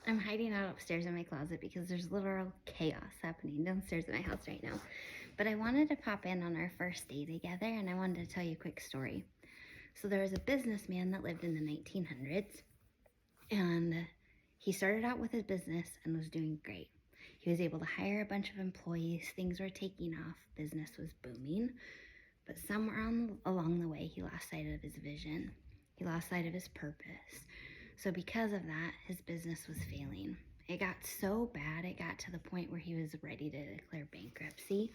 I'm hiding out upstairs in my closet because there's literal chaos happening downstairs in my house right now. But I wanted to pop in on our first day together and I wanted to tell you a quick story. So there was a businessman that lived in the 1900s and he started out with his business and was doing great. He was able to hire a bunch of employees, things were taking off, business was booming. But somewhere along the way, he lost sight of his vision. He lost sight of his purpose. So because of that, his business was failing. It got so bad, it got to the point where he was ready to declare bankruptcy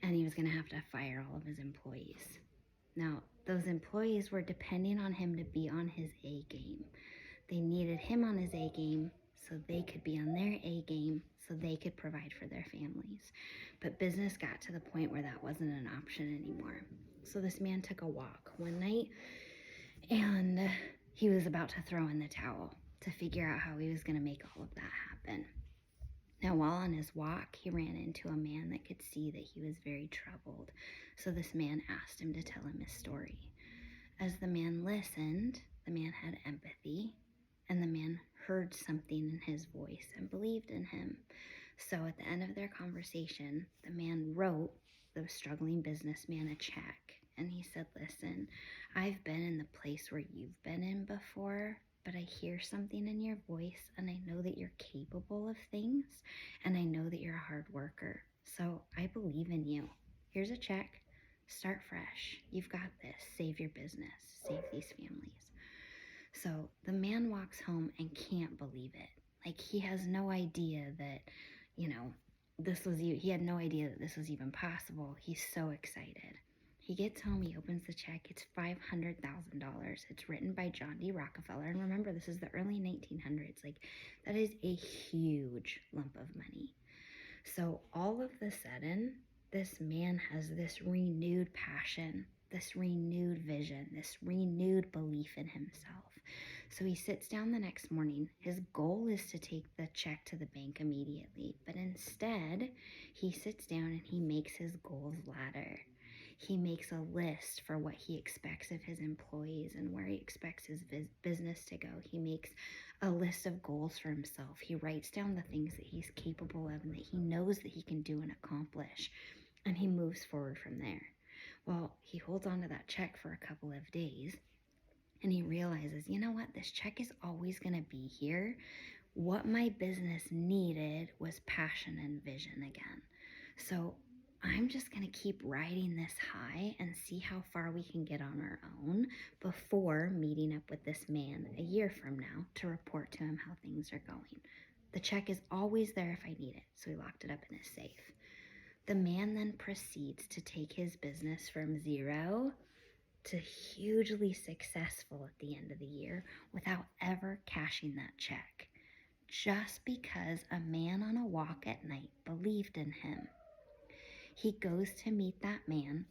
and he was going to have to fire all of his employees. Now, those employees were depending on him to be on his A game. They needed him on his A game so they could be on their A game so they could provide for their families. But business got to the point where that wasn't an option anymore. So this man took a walk one night and he was about to throw in the towel to figure out how he was going to make all of that happen. Now, while on his walk, he ran into a man that could see that he was very troubled. So this man asked him to tell him his story. As the man listened, the man had empathy, and the man heard something in his voice and believed in him. So at the end of their conversation, the man wrote the struggling businessman a check. And he said, listen, I've been in the place where you've been in before, but I hear something in your voice and I know that you're capable of things and I know that you're a hard worker. So I believe in you. Here's a check. Start fresh. You've got this. Save your business. Save these families. So the man walks home and can't believe it. Like he has no idea that, he had no idea that this was even possible. He's so excited. He gets home, he opens the check. It's $500,000. It's written by John D. Rockefeller. And remember, this is the early 1900s. Like, that is a huge lump of money. So all of a sudden, this man has this renewed passion, this renewed vision, this renewed belief in himself. So he sits down the next morning. His goal is to take the check to the bank immediately, but instead, he sits down and he makes his goals ladder. He makes a list for what he expects of his employees and where he expects his business to go. He makes a list of goals for himself. He writes down the things that he's capable of and that he knows that he can do and accomplish, and he moves forward from there. Well, he holds on to that check for a couple of days, and he realizes, you know what, this check is always going to be here. What my business needed was passion and vision again. So I'm just going to keep riding this high and see how far we can get on our own before meeting up with this man a year from now to report to him how things are going. The check is always there if I need it, so he locked it up in his safe. The man then proceeds to take his business from zero to hugely successful at the end of the year without ever cashing that check, just because a man on a walk at night believed in him. He goes to meet that man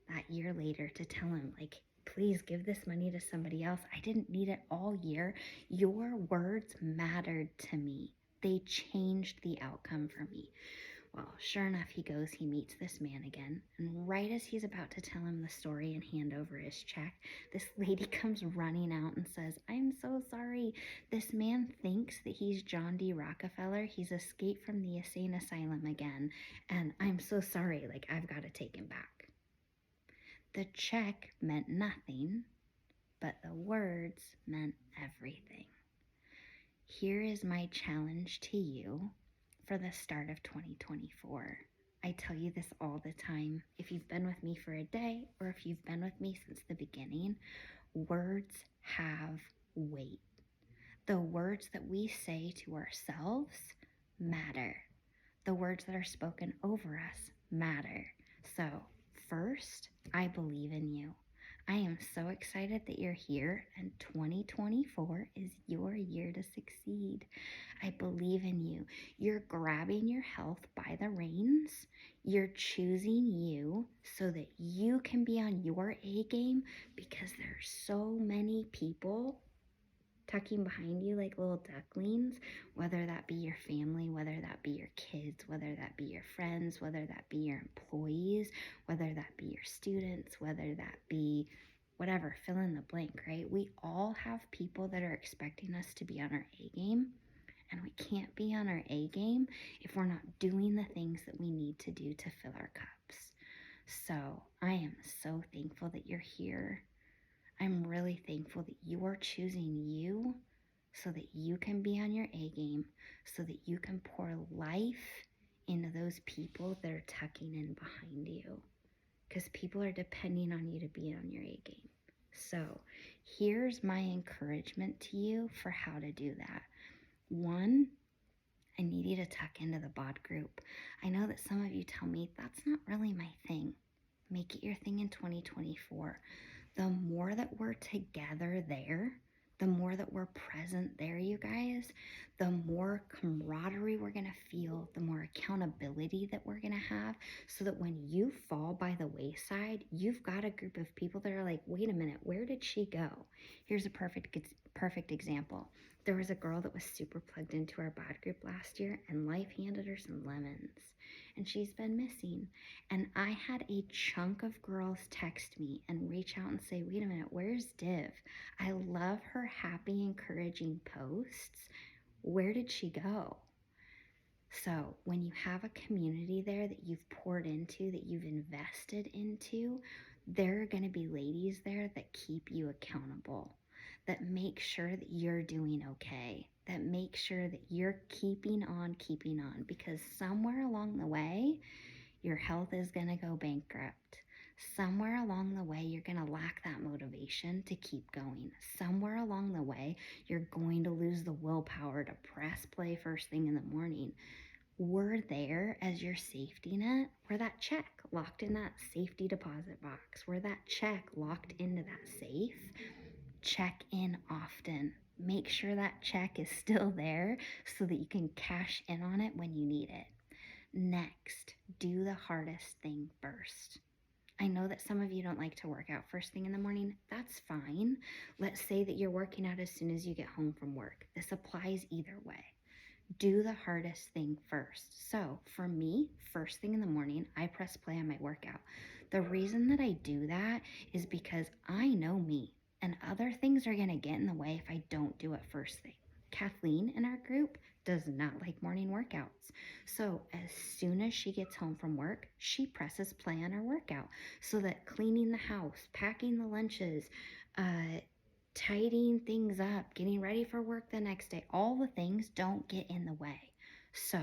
that year later to tell him, like, please give this money to somebody else. I didn't need it all year. Your words mattered to me. They changed the outcome for me. Well, sure enough, he goes, he meets this man again, and right as he's about to tell him the story and hand over his check, this lady comes running out and says, I'm so sorry. This man thinks that he's John D. Rockefeller. He's escaped from the insane asylum again, and I'm so sorry. Like, I've got to take him back. The check meant nothing, but the words meant everything. Here is my challenge to you for the start of 2024. I tell you this all the time. If you've been with me for a day or if you've been with me since the beginning, words have weight. The words that we say to ourselves matter. The words that are spoken over us matter. So, first, I believe in you. I am so excited that you're here, and 2024 is your year to succeed. I believe in you. You're grabbing your health by the reins. You're choosing you so that you can be on your A game, because there's so many people tucking behind you like little ducklings, whether that be your family, whether that be your kids, whether that be your friends, whether that be your employees, whether that be your students, whether that be whatever, fill in the blank, right? We all have people that are expecting us to be on our A game, And we can't be on our A game if we're not doing the things that we need to do to fill our cups. So I am so thankful that you're here. I'm really thankful that you are choosing you so that you can be on your A game, so that you can pour life into those people that are tucking in behind you. Because people are depending on you to be on your A game. So here's my encouragement to you for how to do that. One, I need you to tuck into the bod group. I know that some of you tell me that's not really my thing. Make it your thing in 2024. The more that we're together there, the more that we're present there, you guys, the more camaraderie we're going to feel, the more accountability that we're going to have, so that when you fall by the wayside, you've got a group of people that are like, wait a minute, where did she go? Here's a perfect example. There was a girl that was super plugged into our bod group last year, and life handed her some lemons, and she's been missing. And I had a chunk of girls text me and reach out and say, wait a minute, where's Div? I love her happy, encouraging posts. Where did she go? So when you have a community there that you've poured into, that you've invested into, there are going to be ladies there that keep you accountable, that make sure that you're doing okay, that make sure that you're keeping on, because somewhere along the way, your health is going to go bankrupt. Somewhere along the way, you're going to lack that motivation to keep going. Somewhere along the way, you're going to lose the willpower to press play first thing in the morning. We're there as your safety net. We're that check locked in that safety deposit box. We're that check locked into that safe. Check in often. Make sure that check is still there so that you can cash in on it when you need it. Next, do the hardest thing first. I know that some of you don't like to work out first thing in the morning. That's fine. Let's say that you're working out as soon as you get home from work. This applies either way. Do the hardest thing first. So for me, first thing in the morning, I press play on my workout. The reason that I do that is because I know me, and other things are going to get in the way if I don't do it first thing. Kathleen in our group does not like morning workouts. So as soon as she gets home from work, she presses play on her workout, so that cleaning the house, packing the lunches, tidying things up, getting ready for work the next day, all the things don't get in the way. So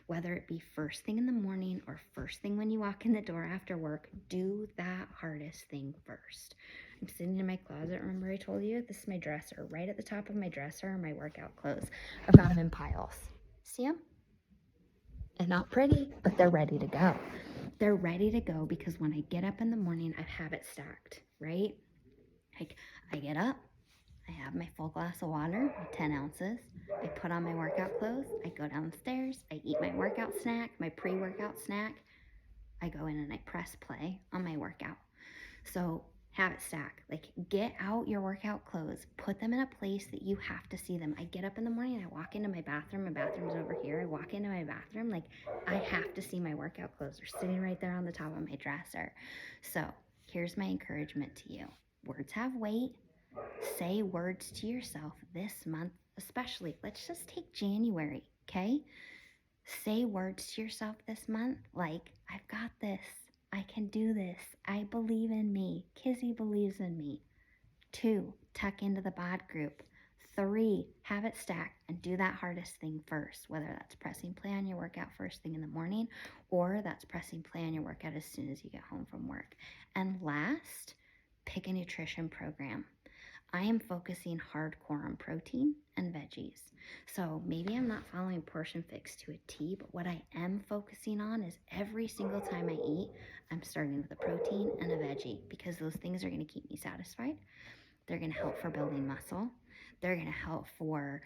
whether it be first thing in the morning or first thing when you walk in the door after work, do that hardest thing first. I'm sitting in my closet. Remember I told you this is my dresser. Right at the top of my dresser are my workout clothes. I've got them in piles. See them? And not pretty, but they're ready to go. They're ready to go because when I get up in the morning, I have it stacked, right? Like I get up, I have my full glass of water, 10 ounces. I put on my workout clothes. I go downstairs. I eat my workout snack, my pre-workout snack. I go in and I press play on my workout. So have it stack. Like get out your workout clothes. Put them in a place that you have to see them. I get up in the morning. I walk into my bathroom. My bathroom's over here. I walk into my bathroom. Like I have to see my workout clothes. They're sitting right there on the top of my dresser. So here's my encouragement to you. Words have weight. Say words to yourself this month, especially. Let's just take January, okay? Say words to yourself this month like, I've got this. I can do this. I believe in me. Kizzy believes in me. 2, tuck into the bod group. 3, have it stacked and do that hardest thing first, whether that's pressing play on your workout first thing in the morning or that's pressing play on your workout as soon as you get home from work. And last, pick a nutrition program. I am focusing hardcore on protein and veggies. So maybe I'm not following Portion Fix to a T, but what I am focusing on is every single time I eat, I'm starting with a protein and a veggie, because those things are going to keep me satisfied. They're going to help for building muscle. They're going to help for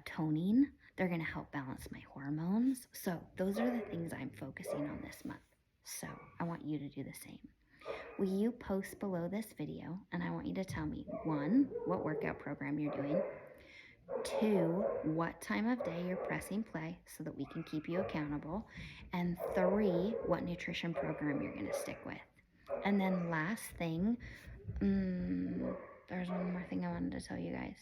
toning. They're going to help balance my hormones. So those are the things I'm focusing on this month. So I want you to do the same. Will you post below this video, and I want you to tell me, 1, what workout program you're doing, 2, what time of day you're pressing play so that we can keep you accountable, and 3, what nutrition program you're going to stick with. And then last thing, there's one more thing I wanted to tell you guys.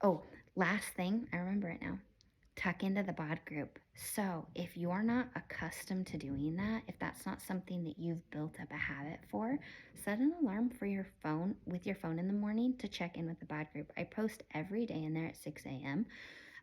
Oh, Last thing, I remember it now. Tuck into the bod group. So, if you're not accustomed to doing that, if that's not something that you've built up a habit for, set an alarm for your phone with your phone in the morning to check in with the bod group. I post every day in there at 6 a.m.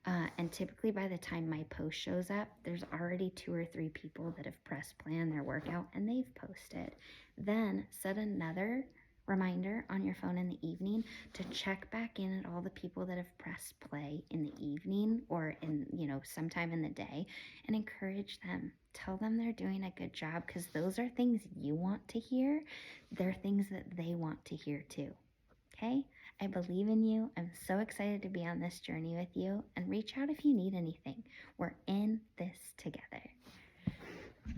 And typically by the time my post shows up, there's already 2 or 3 people that have pressed play on their workout and they've posted. Then set another reminder on your phone in the evening to check back in at all the people that have pressed play in the evening or in, sometime in the day, and encourage them. Tell them they're doing a good job, because those are things you want to hear. They're things that they want to hear too. Okay? I believe in you. I'm so excited to be on this journey with you, and reach out if you need anything. We're in this together.